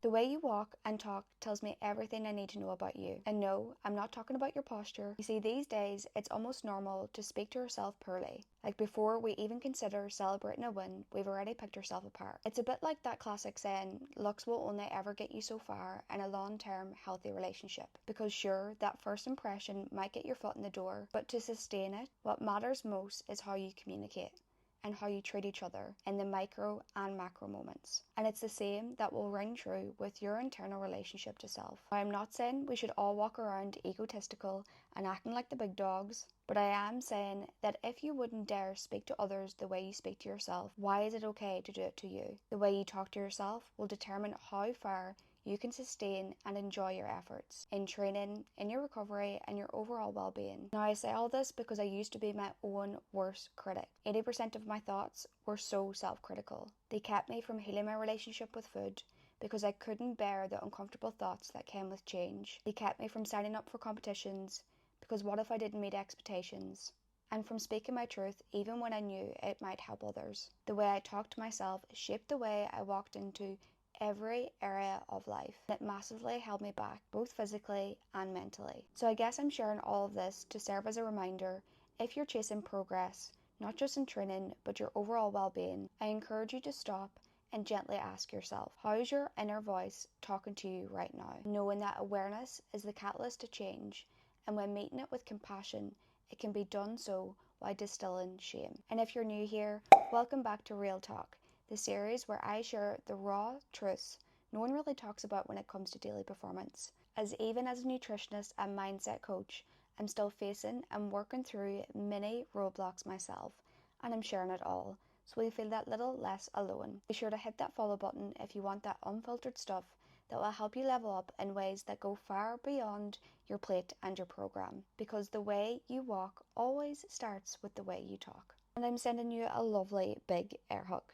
The way you walk and talk tells me everything I need to know about you. And no, I'm not talking about your posture. You see, these days, it's almost normal to speak to yourself poorly. Like before we even consider celebrating a win, we've already picked ourselves apart. It's a bit like that classic saying, looks will only ever get you so far in a long-term healthy relationship. Because sure, that first impression might get your foot in the door, but to sustain it, what matters most is how you communicate and how you treat each other in the micro and macro moments. And it's the same that will ring true with your internal relationship to self. I'm not saying we should all walk around egotistical and acting like the big dogs, but I am saying that if you wouldn't dare speak to others the way you speak to yourself, why is it okay to do it to you? The way you talk to yourself will determine how far you can sustain and enjoy your efforts in training, in your recovery, and your overall well-being. Now, I say all this because I used to be my own worst critic. 80% of my thoughts were so self-critical. They kept me from healing my relationship with food because I couldn't bear the uncomfortable thoughts that came with change. They kept me from signing up for competitions because what if I didn't meet expectations? And from speaking my truth even when I knew it might help others. The way I talked to myself shaped the way I walked into every area of life. It massively held me back, both physically and mentally. So I guess I'm sharing all of this to serve as a reminder, if you're chasing progress, not just in training, but your overall well-being, I encourage you to stop and gently ask yourself, how is your inner voice talking to you right now? Knowing that awareness is the catalyst to change, and when meeting it with compassion, it can be done so while distilling shame. And if you're new here, welcome back to Real Talk, the series where I share the raw truths no one really talks about when it comes to daily performance. As even as a nutritionist and mindset coach, I'm still facing and working through many roadblocks myself, and I'm sharing it all, so we feel that little less alone. Be sure to hit that follow button if you want that unfiltered stuff that will help you level up in ways that go far beyond your plate and your program, because the way you walk always starts with the way you talk. And I'm sending you a lovely big air hug.